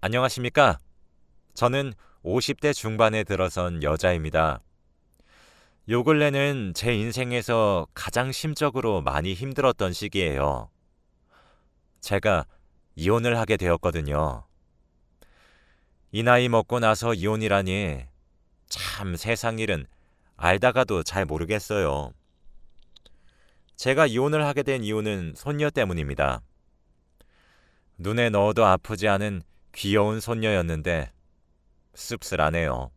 안녕하십니까? 저는 50대 중반에 들어선 여자입니다. 요 근래는 제 인생에서 가장 심적으로 많이 힘들었던 시기예요. 제가 이혼을 하게 되었거든요. 이 나이 먹고 나서 이혼이라니 참 세상 일은 알다가도 잘 모르겠어요. 제가 이혼을 하게 된 이유는 손녀 때문입니다. 눈에 넣어도 아프지 않은 귀여운 손녀였는데 씁쓸하네요.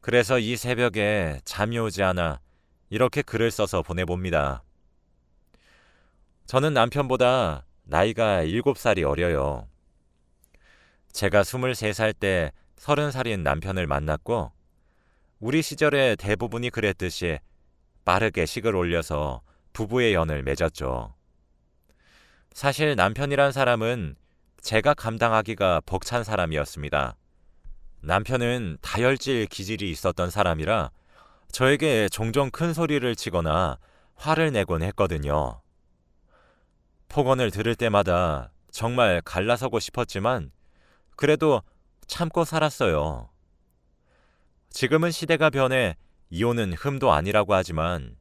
그래서 이 새벽에 잠이 오지 않아 이렇게 글을 써서 보내봅니다. 저는 남편보다 나이가 7살이 어려요. 제가 23살 때 30살인 남편을 만났고 우리 시절의 대부분이 그랬듯이 빠르게 식을 올려서 부부의 연을 맺었죠. 사실 남편이란 사람은 제가 감당하기가 벅찬 사람이었습니다. 남편은 다혈질 기질이 있었던 사람이라 저에게 종종 큰 소리를 치거나 화를 내곤 했거든요. 폭언을 들을 때마다 정말 갈라서고 싶었지만 그래도 참고 살았어요. 지금은 시대가 변해 이혼은 흠도 아니라고 하지만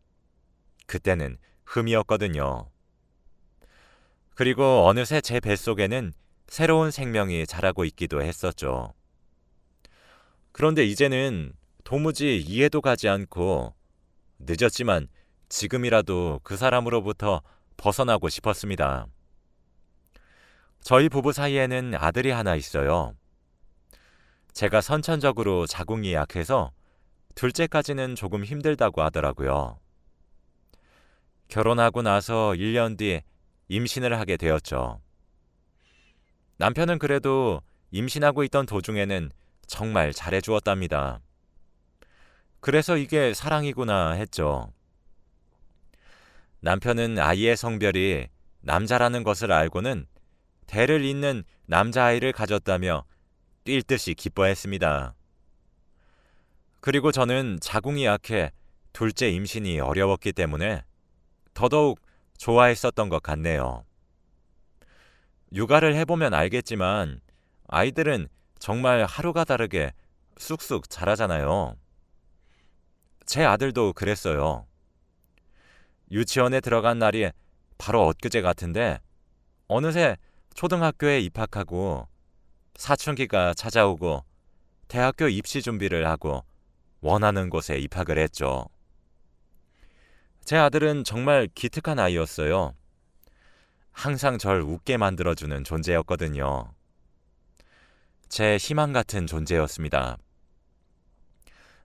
그때는 흠이었거든요. 그리고 어느새 제 뱃속에는 새로운 생명이 자라고 있기도 했었죠. 그런데 이제는 도무지 이해도 가지 않고 늦었지만 지금이라도 그 사람으로부터 벗어나고 싶었습니다. 저희 부부 사이에는 아들이 하나 있어요. 제가 선천적으로 자궁이 약해서 둘째까지는 조금 힘들다고 하더라고요. 결혼하고 나서 1년 뒤 임신을 하게 되었죠. 남편은 그래도 임신하고 있던 도중에는 정말 잘해주었답니다. 그래서 이게 사랑이구나 했죠. 남편은 아이의 성별이 남자라는 것을 알고는 대를 잇는 남자아이를 가졌다며 뛸 듯이 기뻐했습니다. 그리고 저는 자궁이 약해 둘째 임신이 어려웠기 때문에 더더욱 좋아했었던 것 같네요. 육아를 해보면 알겠지만 아이들은 정말 하루가 다르게 쑥쑥 자라잖아요. 제 아들도 그랬어요. 유치원에 들어간 날이 바로 엊그제 같은데 어느새 초등학교에 입학하고 사춘기가 찾아오고 대학교 입시 준비를 하고 원하는 곳에 입학을 했죠. 제 아들은 정말 기특한 아이였어요. 항상 절 웃게 만들어주는 존재였거든요. 제 희망 같은 존재였습니다.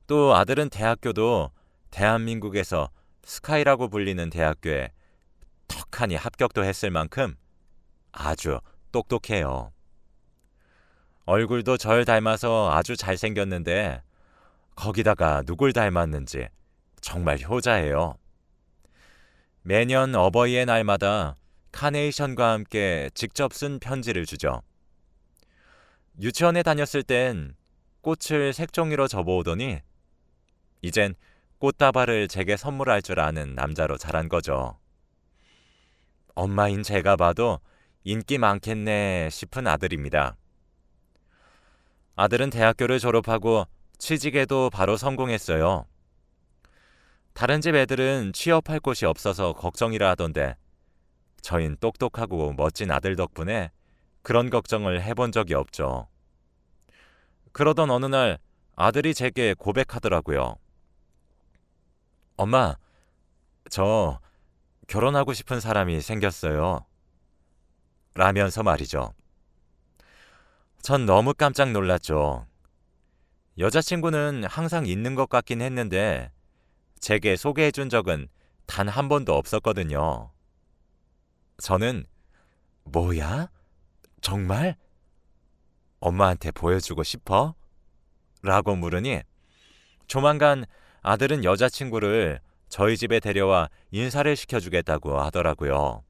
또 아들은 대학교도 대한민국에서 스카이라고 불리는 대학교에 턱하니 합격도 했을 만큼 아주 똑똑해요. 얼굴도 절 닮아서 아주 잘생겼는데 거기다가 누굴 닮았는지 정말 효자예요. 매년 어버이의 날마다 카네이션과 함께 직접 쓴 편지를 주죠. 유치원에 다녔을 땐 꽃을 색종이로 접어오더니 이젠 꽃다발을 제게 선물할 줄 아는 남자로 자란 거죠. 엄마인 제가 봐도 인기 많겠네 싶은 아들입니다. 아들은 대학교를 졸업하고 취직에도 바로 성공했어요. 다른 집 애들은 취업할 곳이 없어서 걱정이라 하던데 저흰 똑똑하고 멋진 아들 덕분에 그런 걱정을 해본 적이 없죠. 그러던 어느 날 아들이 제게 고백하더라고요. 엄마, 저 결혼하고 싶은 사람이 생겼어요. 라면서 말이죠. 전 너무 깜짝 놀랐죠. 여자친구는 항상 있는 것 같긴 했는데 제게 소개해준 적은 단 한 번도 없었거든요. 저는 뭐야? 정말? 엄마한테 보여주고 싶어? 라고 물으니 조만간 아들은 여자친구를 저희 집에 데려와 인사를 시켜주겠다고 하더라고요.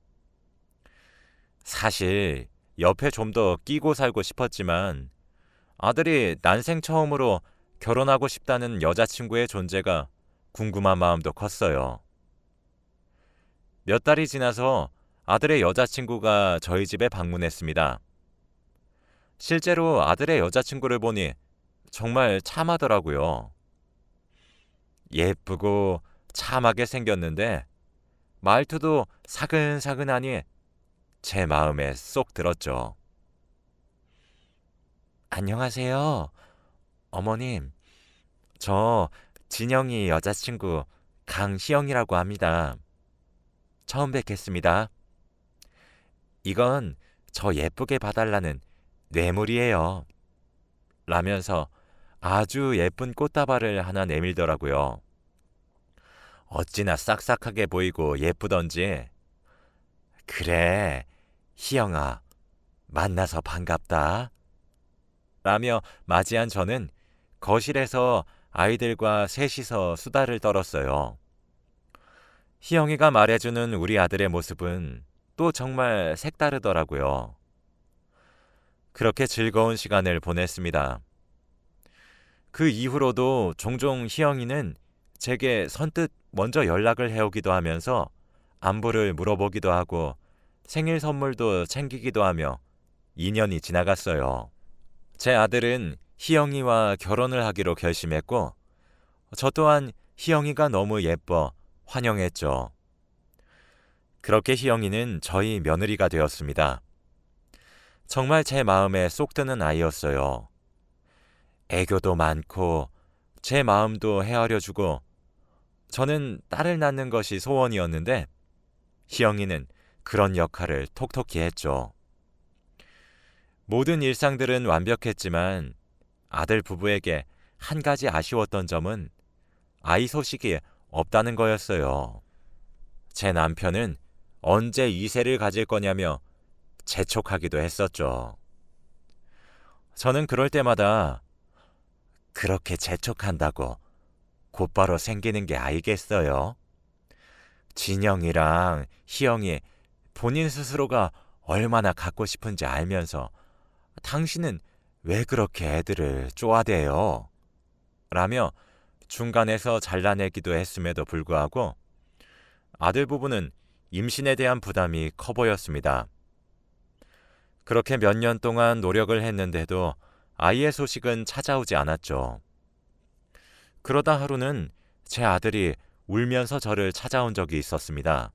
사실 옆에 좀 더 끼고 살고 싶었지만 아들이 난생 처음으로 결혼하고 싶다는 여자친구의 존재가 궁금한 마음도 컸어요. 몇 달이 지나서 아들의 여자친구가 저희 집에 방문했습니다. 실제로 아들의 여자친구를 보니 정말 참하더라고요. 예쁘고 참하게 생겼는데 말투도 사근사근하니 제 마음에 쏙 들었죠. 안녕하세요. 어머님, 저 진영이 여자친구 강희영이라고 합니다. 처음 뵙겠습니다. 이건 저 예쁘게 봐달라는 뇌물이에요. 라면서 아주 예쁜 꽃다발을 하나 내밀더라고요. 어찌나 싹싹하게 보이고 예쁘던지. 그래, 희영아, 만나서 반갑다. 라며 맞이한 저는 거실에서 아이들과 셋이서 수다를 떨었어요. 희영이가 말해주는 우리 아들의 모습은 또 정말 색다르더라고요. 그렇게 즐거운 시간을 보냈습니다. 그 이후로도 종종 희영이는 제게 선뜻 먼저 연락을 해오기도 하면서 안부를 물어보기도 하고 생일 선물도 챙기기도 하며 2년이 지나갔어요. 제 아들은 희영이와 결혼을 하기로 결심했고 저 또한 희영이가 너무 예뻐 환영했죠. 그렇게 희영이는 저희 며느리가 되었습니다. 정말 제 마음에 쏙 드는 아이였어요. 애교도 많고 제 마음도 헤아려주고 저는 딸을 낳는 것이 소원이었는데 희영이는 그런 역할을 톡톡히 했죠. 모든 일상들은 완벽했지만 아들 부부에게 한 가지 아쉬웠던 점은 아이 소식이 없다는 거였어요. 제 남편은 언제 2세를 가질 거냐며 재촉하기도 했었죠. 저는 그럴 때마다 그렇게 재촉한다고 곧바로 생기는 게 아니겠어요? 진영이랑 희영이 본인 스스로가 얼마나 갖고 싶은지 알면서 당신은 왜 그렇게 애들을 쪼아대요? 라며 중간에서 잘라내기도 했음에도 불구하고 아들 부부는 임신에 대한 부담이 커 보였습니다. 그렇게 몇 년 동안 노력을 했는데도 아이의 소식은 찾아오지 않았죠. 그러다 하루는 제 아들이 울면서 저를 찾아온 적이 있었습니다.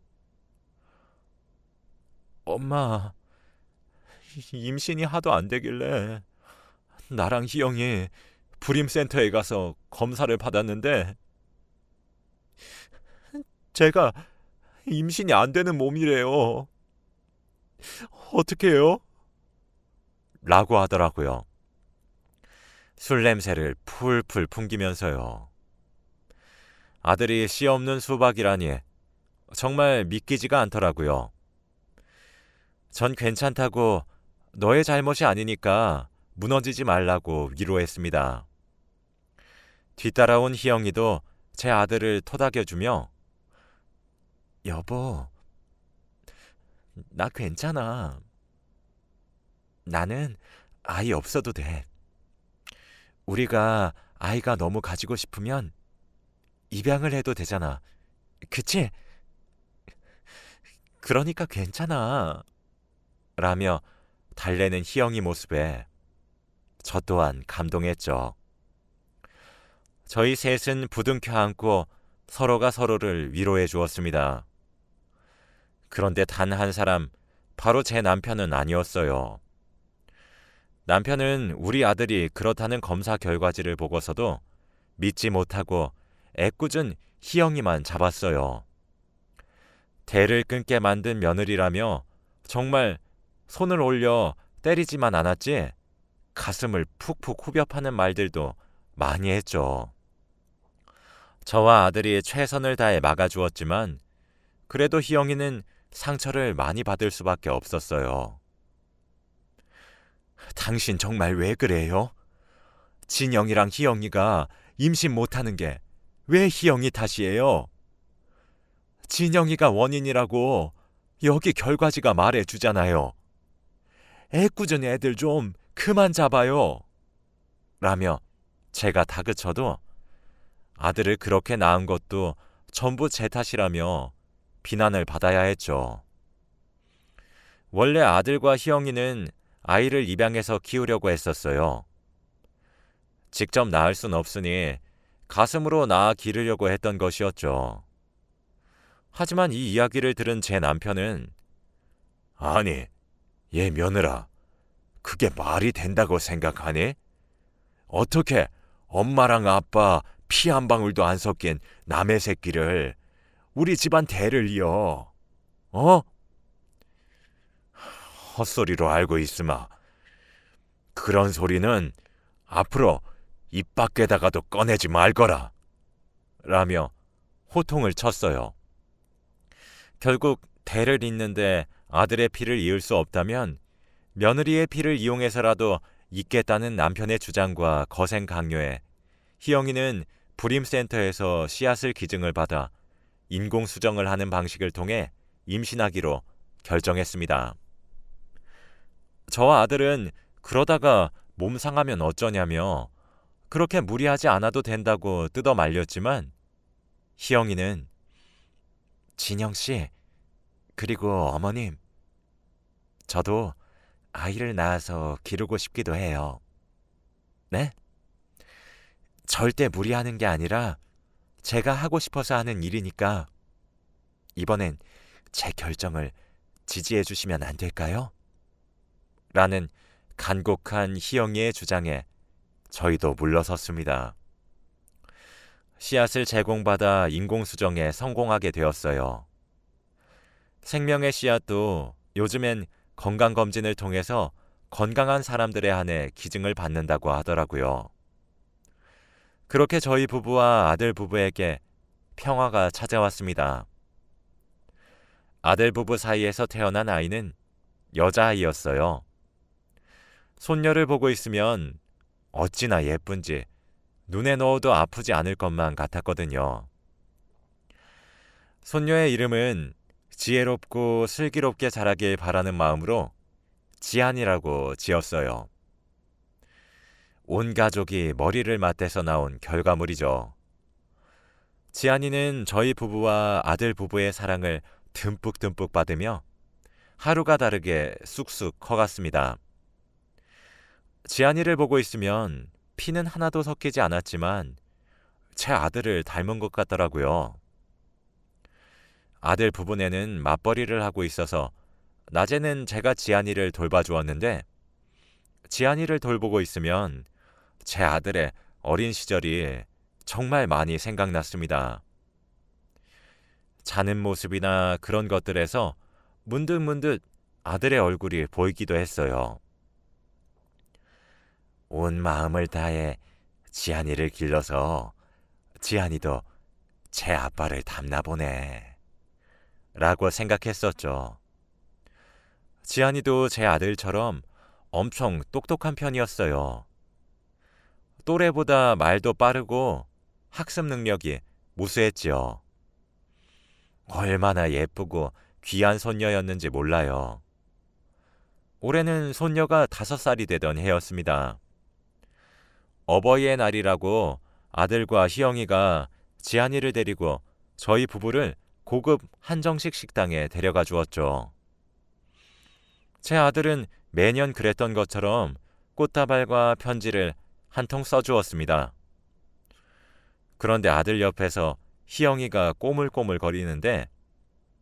엄마, 임신이 하도 안 되길래 나랑 희영이 불임센터에 가서 검사를 받았는데 제가 임신이 안 되는 몸이래요. 어떻게 해요? 라고 하더라고요. 술 냄새를 풀풀 풍기면서요. 아들이 씨 없는 수박이라니 정말 믿기지가 않더라고요. 전 괜찮다고 너의 잘못이 아니니까 무너지지 말라고 위로했습니다. 뒤따라온 희영이도 제 아들을 토닥여주며 여보, 나 괜찮아. 나는 아이 없어도 돼. 우리가 아이가 너무 가지고 싶으면 입양을 해도 되잖아. 그치? 그러니까 괜찮아. 라며 달래는 희영이 모습에 저 또한 감동했죠. 저희 셋은 부둥켜 안고 서로가 서로를 위로해 주었습니다. 그런데 단 한 사람, 바로 제 남편은 아니었어요. 남편은 우리 아들이 그렇다는 검사 결과지를 보고서도 믿지 못하고 애꿎은 희영이만 잡았어요. 대를 끊게 만든 며느리라며 정말 손을 올려 때리지만 않았지 가슴을 푹푹 후벼 파는 말들도 많이 했죠. 저와 아들이 최선을 다해 막아주었지만 그래도 희영이는 상처를 많이 받을 수밖에 없었어요. 당신 정말 왜 그래요? 진영이랑 희영이가 임신 못하는 게 왜 희영이 탓이에요? 진영이가 원인이라고 여기 결과지가 말해주잖아요. 애꿎은 애들 좀 그만 잡아요. 라며 제가 다그쳐도 아들을 그렇게 낳은 것도 전부 제 탓이라며 비난을 받아야 했죠. 원래 아들과 희영이는 아이를 입양해서 키우려고 했었어요. 직접 낳을 순 없으니 가슴으로 낳아 기르려고 했던 것이었죠. 하지만 이 이야기를 들은 제 남편은 아니, 얘 며느라, 그게 말이 된다고 생각하니? 어떻게 엄마랑 아빠 피 한 방울도 안 섞인 남의 새끼를 우리 집안 대를 이어? 어? 헛소리로 알고 있으마. 그런 소리는 앞으로 입 밖에다가도 꺼내지 말거라. 라며 호통을 쳤어요. 결국 대를 잇는데 아들의 피를 이을 수 없다면 며느리의 피를 이용해서라도 잇겠다는 남편의 주장과 거센 강요에 희영이는 불임센터에서 씨앗을 기증을 받아 인공수정을 하는 방식을 통해 임신하기로 결정했습니다. 저와 아들은 그러다가 몸 상하면 어쩌냐며 그렇게 무리하지 않아도 된다고 뜯어 말렸지만 희영이는 진영씨, 그리고 어머님, 저도 아이를 낳아서 기르고 싶기도 해요. 네? 절대 무리하는 게 아니라 제가 하고 싶어서 하는 일이니까 이번엔 제 결정을 지지해 주시면 안 될까요? 라는 간곡한 희영이의 주장에 저희도 물러섰습니다. 씨앗을 제공받아 인공수정에 성공하게 되었어요. 생명의 씨앗도 요즘엔 건강검진을 통해서 건강한 사람들에 한해 기증을 받는다고 하더라고요. 그렇게 저희 부부와 아들 부부에게 평화가 찾아왔습니다. 아들 부부 사이에서 태어난 아이는 여자아이였어요. 손녀를 보고 있으면 어찌나 예쁜지 눈에 넣어도 아프지 않을 것만 같았거든요. 손녀의 이름은 지혜롭고 슬기롭게 자라길 바라는 마음으로 지안이라고 지었어요. 온 가족이 머리를 맞대서 나온 결과물이죠. 지안이는 저희 부부와 아들 부부의 사랑을 듬뿍듬뿍 받으며 하루가 다르게 쑥쑥 커갔습니다. 지안이를 보고 있으면 피는 하나도 섞이지 않았지만 제 아들을 닮은 것 같더라고요. 아들 부부네는 맞벌이를 하고 있어서 낮에는 제가 지안이를 돌봐주었는데 지안이를 돌보고 있으면 제 아들의 어린 시절이 정말 많이 생각났습니다. 자는 모습이나 그런 것들에서 문득문득 아들의 얼굴이 보이기도 했어요. 온 마음을 다해 지안이를 길러서 지안이도 제 아빠를 닮나 보네 라고 생각했었죠. 지안이도 제 아들처럼 엄청 똑똑한 편이었어요. 또래보다 말도 빠르고 학습 능력이 우수했지요. 얼마나 예쁘고 귀한 손녀였는지 몰라요. 올해는 손녀가 5살이 되던 해였습니다. 어버이의 날이라고 아들과 희영이가 지안이를 데리고 저희 부부를 고급 한정식 식당에 데려가 주었죠. 제 아들은 매년 그랬던 것처럼 꽃다발과 편지를 한 통 써주었습니다. 그런데 아들 옆에서 희영이가 꼬물꼬물 거리는데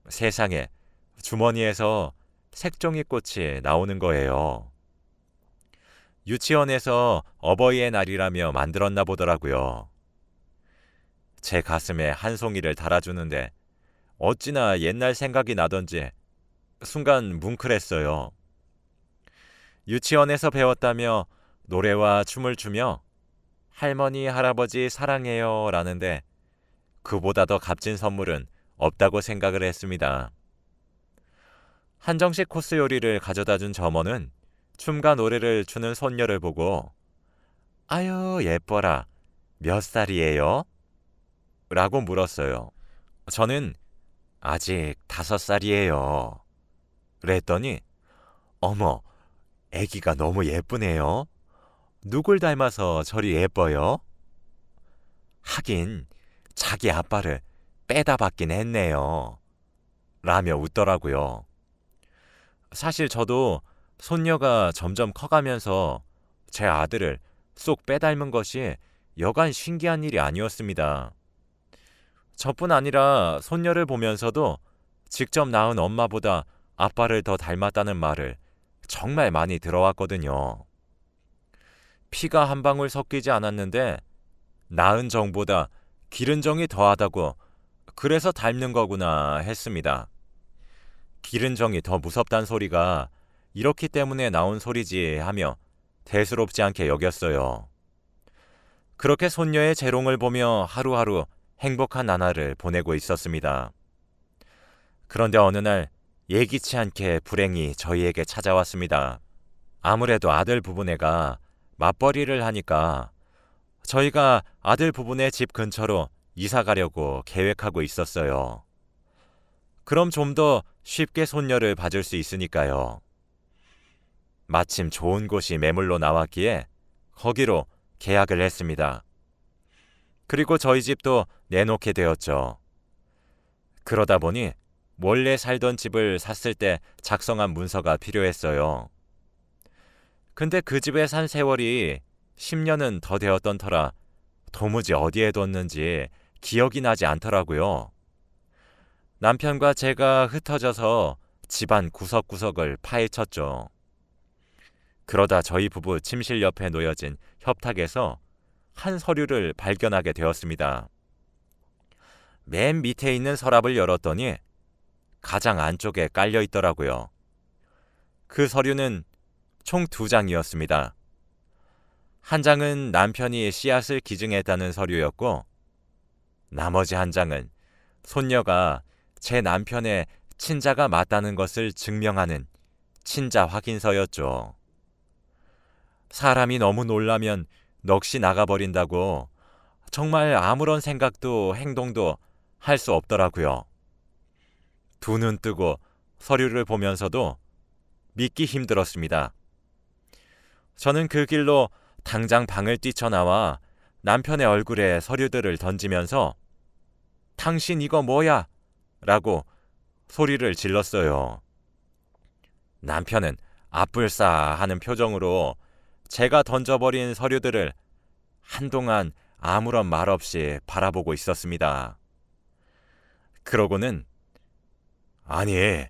세상에 주머니에서 색종이 꽃이 나오는 거예요. 유치원에서 어버이의 날이라며 만들었나 보더라고요. 제 가슴에 한 송이를 달아주는데 어찌나 옛날 생각이 나던지 순간 뭉클했어요. 유치원에서 배웠다며 노래와 춤을 추며 할머니, 할아버지 사랑해요 라는데 그보다 더 값진 선물은 없다고 생각을 했습니다. 한정식 코스 요리를 가져다 준 점원은 춤과 노래를 추는 손녀를 보고 아유 예뻐라, 몇 살이에요? 라고 물었어요. 저는 아직 5살이에요. 그랬더니 어머, 애기가 너무 예쁘네요. 누굴 닮아서 저리 예뻐요? 하긴 자기 아빠를 빼다 받긴 했네요. 라며 웃더라고요. 사실 저도 손녀가 점점 커가면서 제 아들을 쏙 빼닮은 것이 여간 신기한 일이 아니었습니다. 저뿐 아니라 손녀를 보면서도 직접 낳은 엄마보다 아빠를 더 닮았다는 말을 정말 많이 들어왔거든요. 피가 한 방울 섞이지 않았는데 낳은 정보다 기른 정이 더하다고 그래서 닮는 거구나 했습니다. 기른 정이 더 무섭단 소리가 이렇기 때문에 나온 소리지 하며 대수롭지 않게 여겼어요. 그렇게 손녀의 재롱을 보며 하루하루 행복한 나날을 보내고 있었습니다. 그런데 어느 날 예기치 않게 불행이 저희에게 찾아왔습니다. 아무래도 아들 부부네가 맞벌이를 하니까 저희가 아들 부부네 집 근처로 이사 가려고 계획하고 있었어요. 그럼 좀 더 쉽게 손녀를 봐줄 수 있으니까요. 마침 좋은 곳이 매물로 나왔기에 거기로 계약을 했습니다. 그리고 저희 집도 내놓게 되었죠. 그러다 보니 원래 살던 집을 샀을 때 작성한 문서가 필요했어요. 근데 그 집에 산 세월이 10년은 더 되었던 터라 도무지 어디에 뒀는지 기억이 나지 않더라고요. 남편과 제가 흩어져서 집안 구석구석을 파헤쳤죠. 그러다 저희 부부 침실 옆에 놓여진 협탁에서 한 서류를 발견하게 되었습니다. 맨 밑에 있는 서랍을 열었더니 가장 안쪽에 깔려 있더라고요. 그 서류는 총 2장이었습니다. 한 장은 남편이 씨앗을 기증했다는 서류였고 나머지 한 장은 손녀가 제 남편의 친자가 맞다는 것을 증명하는 친자 확인서였죠. 사람이 너무 놀라면 넋이 나가버린다고 정말 아무런 생각도 행동도 할 수 없더라고요. 두 눈 뜨고 서류를 보면서도 믿기 힘들었습니다. 저는 그 길로 당장 방을 뛰쳐나와 남편의 얼굴에 서류들을 던지면서 당신 이거 뭐야? 라고 소리를 질렀어요. 남편은 아뿔싸하는 표정으로 제가 던져버린 서류들을 한동안 아무런 말 없이 바라보고 있었습니다. 그러고는 아니,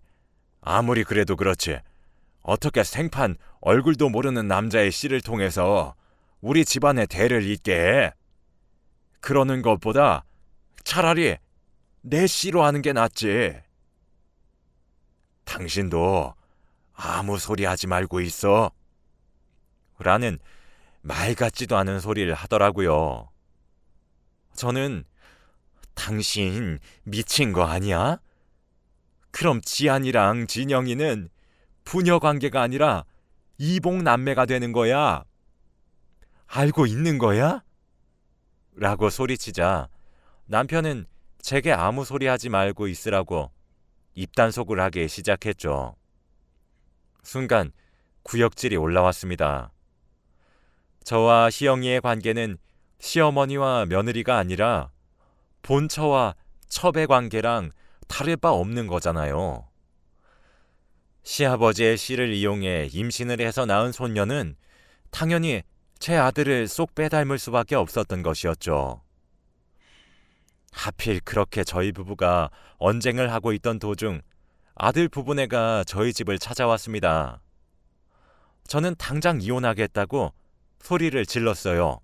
아무리 그래도 그렇지 어떻게 생판 얼굴도 모르는 남자의 씨를 통해서 우리 집안의 대를 잇게 해? 그러는 것보다 차라리 내 씨로 하는 게 낫지. 당신도 아무 소리 하지 말고 있어. 라는 말 같지도 않은 소리를 하더라고요. 저는 당신 미친 거 아니야? 그럼 지안이랑 진영이는 부녀 관계가 아니라 이복 남매가 되는 거야. 알고 있는 거야? 라고 소리치자 남편은 제게 아무 소리 하지 말고 있으라고 입단속을 하기 시작했죠. 순간 구역질이 올라왔습니다. 저와 시영이의 관계는 시어머니와 며느리가 아니라 본처와 첩의 관계랑 다를 바 없는 거잖아요. 시아버지의 씨를 이용해 임신을 해서 낳은 손녀는 당연히 제 아들을 쏙 빼닮을 수밖에 없었던 것이었죠. 하필 그렇게 저희 부부가 언쟁을 하고 있던 도중 아들 부부네가 저희 집을 찾아왔습니다. 저는 당장 이혼하겠다고 소리를 질렀어요.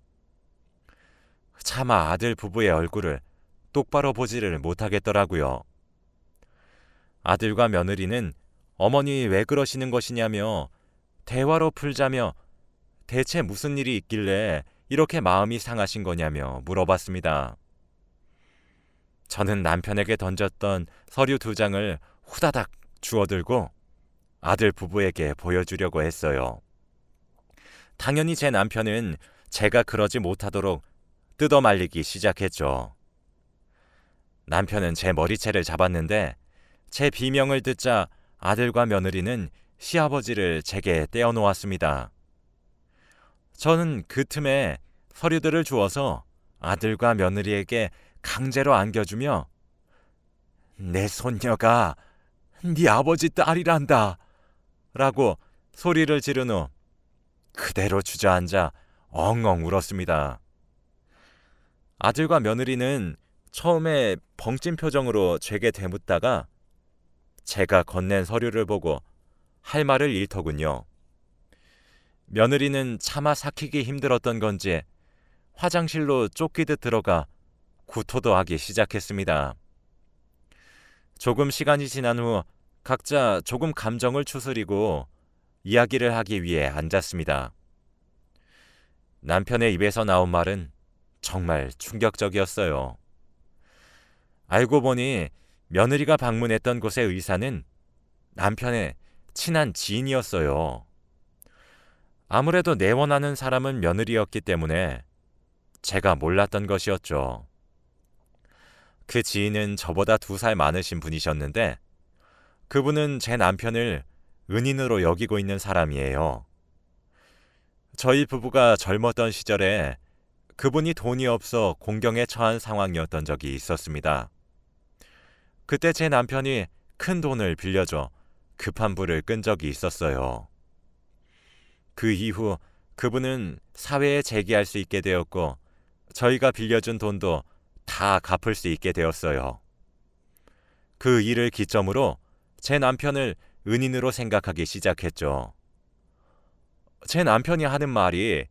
차마 아들 부부의 얼굴을 똑바로 보지를 못하겠더라고요. 아들과 며느리는 어머니 왜 그러시는 것이냐며 대화로 풀자며 대체 무슨 일이 있길래 이렇게 마음이 상하신 거냐며 물어봤습니다. 저는 남편에게 던졌던 서류 2장을 후다닥 주워들고 아들 부부에게 보여주려고 했어요. 당연히 제 남편은 제가 그러지 못하도록 뜯어말리기 시작했죠. 남편은 제 머리채를 잡았는데 제 비명을 듣자 아들과 며느리는 시아버지를 제게 떼어놓았습니다. 저는 그 틈에 서류들을 주어서 아들과 며느리에게 강제로 안겨주며 내 손녀가 네 아버지 딸이란다 라고 소리를 지른 후 그대로 주저앉아 엉엉 울었습니다. 아들과 며느리는 처음에 벙찐 표정으로 제게 되묻다가 제가 건넨 서류를 보고 할 말을 잃더군요. 며느리는 차마 삭히기 힘들었던 건지 화장실로 쫓기듯 들어가 구토도 하기 시작했습니다. 조금 시간이 지난 후 각자 조금 감정을 추스리고 이야기를 하기 위해 앉았습니다. 남편의 입에서 나온 말은 정말 충격적이었어요. 알고 보니 며느리가 방문했던 곳의 의사는 남편의 친한 지인이었어요. 아무래도 내원하는 사람은 며느리였기 때문에 제가 몰랐던 것이었죠. 그 지인은 저보다 2살 많으신 분이셨는데 그분은 제 남편을 은인으로 여기고 있는 사람이에요. 저희 부부가 젊었던 시절에 그분이 돈이 없어 공경에 처한 상황이었던 적이 있었습니다. 그때 제 남편이 큰 돈을 빌려줘 급한 불을 끈 적이 있었어요. 그 이후 그분은 사회에 재기할 수 있게 되었고 저희가 빌려준 돈도 다 갚을 수 있게 되었어요. 그 일을 기점으로 제 남편을 은인으로 생각하기 시작했죠. 제 남편이 하는 말이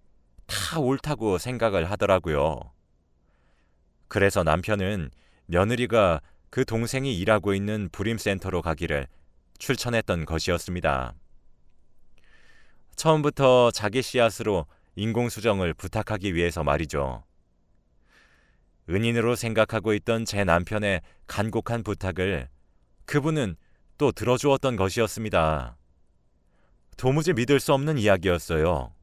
다 옳다고 생각을 하더라고요. 그래서 남편은 며느리가 그 동생이 일하고 있는 불임센터로 가기를 추천했던 것이었습니다. 처음부터 자기 씨앗으로 인공수정을 부탁하기 위해서 말이죠. 은인으로 생각하고 있던 제 남편의 간곡한 부탁을 그분은 또 들어주었던 것이었습니다. 도무지 믿을 수 없는 이야기였어요.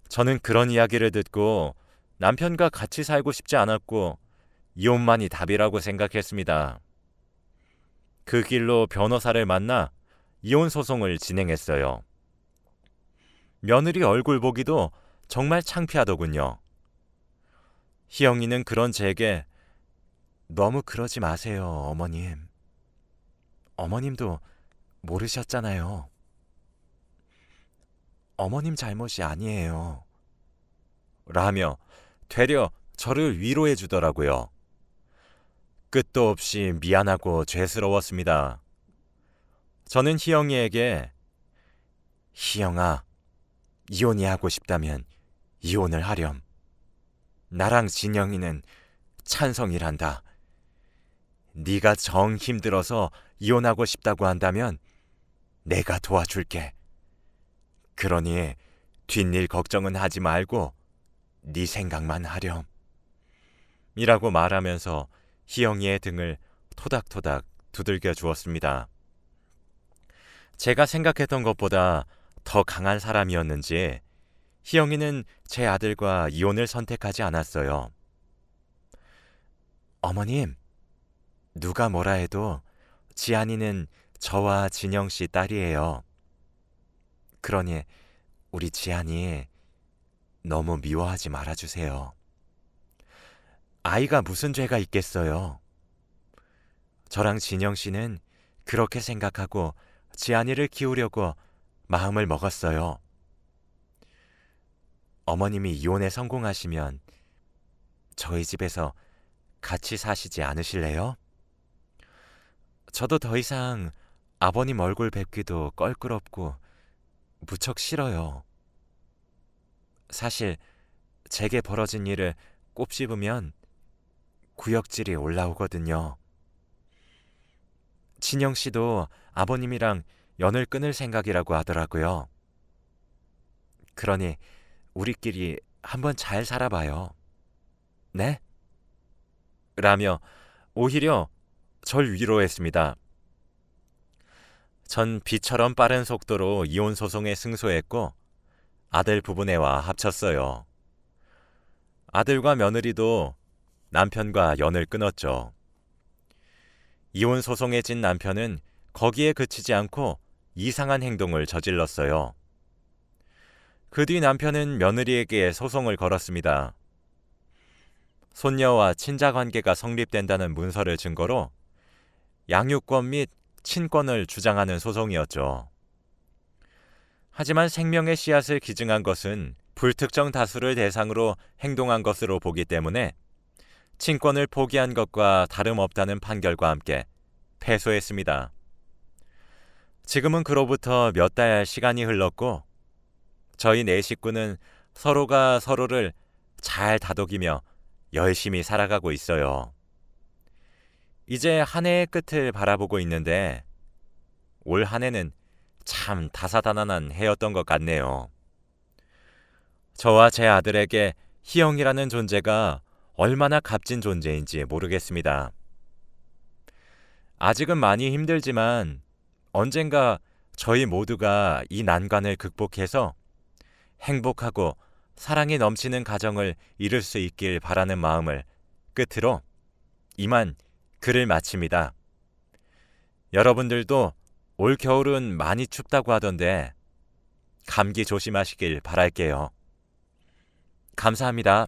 저는 그런 이야기를 듣고 남편과 같이 살고 싶지 않았고 이혼만이 답이라고 생각했습니다. 그 길로 변호사를 만나 이혼 소송을 진행했어요. 며느리 얼굴 보기도 정말 창피하더군요. 희영이는 그런 제게 너무 그러지 마세요, 어머님. 어머님도 모르셨잖아요. 어머님 잘못이 아니에요. 라며 되려 저를 위로해 주더라고요. 끝도 없이 미안하고 죄스러웠습니다. 저는 희영이에게 희영아, 이혼이 하고 싶다면 이혼을 하렴. 나랑 진영이는 찬성이란다. 네가 정 힘들어서 이혼하고 싶다고 한다면 내가 도와줄게. 그러니 뒷일 걱정은 하지 말고 네 생각만 하렴. 이라고 말하면서 희영이의 등을 토닥토닥 두들겨 주었습니다. 제가 생각했던 것보다 더 강한 사람이었는지 희영이는 제 아들과 이혼을 선택하지 않았어요. 어머님, 누가 뭐라 해도 지안이는 저와 진영 씨 딸이에요. 그러니 우리 지안이 너무 미워하지 말아주세요. 아이가 무슨 죄가 있겠어요. 저랑 진영 씨는 그렇게 생각하고 지안이를 키우려고 마음을 먹었어요. 어머님이 이혼에 성공하시면 저희 집에서 같이 사시지 않으실래요? 저도 더 이상 아버님 얼굴 뵙기도 껄끄럽고 무척 싫어요. 사실 제게 벌어진 일을 꼽씹으면 구역질이 올라오거든요. 진영 씨도 아버님이랑 연을 끊을 생각이라고 하더라고요. 그러니 우리끼리 한번 잘 살아봐요. 네? 라며 오히려 절 위로했습니다. 전 비처럼 빠른 속도로 이혼 소송에 승소했고 아들 부부네와 합쳤어요. 아들과 며느리도 남편과 연을 끊었죠. 이혼 소송에 진 남편은 거기에 그치지 않고 이상한 행동을 저질렀어요. 그 뒤 남편은 며느리에게 소송을 걸었습니다. 손녀와 친자관계가 성립된다는 문서를 증거로 양육권 및 친권을 주장하는 소송이었죠. 하지만 생명의 씨앗을 기증한 것은 불특정 다수를 대상으로 행동한 것으로 보기 때문에 친권을 포기한 것과 다름없다는 판결과 함께 패소했습니다. 지금은 그로부터 몇 달 시간이 흘렀고 저희 네 식구는 서로가 서로를 잘 다독이며 열심히 살아가고 있어요. 이제 한 해의 끝을 바라보고 있는데 올 한 해는 참 다사다난한 해였던 것 같네요. 저와 제 아들에게 희영이라는 존재가 얼마나 값진 존재인지 모르겠습니다. 아직은 많이 힘들지만 언젠가 저희 모두가 이 난관을 극복해서 행복하고 사랑이 넘치는 가정을 이룰 수 있길 바라는 마음을 끝으로 이만 글을 마칩니다. 여러분들도 올 겨울은 많이 춥다고 하던데 감기 조심하시길 바랄게요. 감사합니다.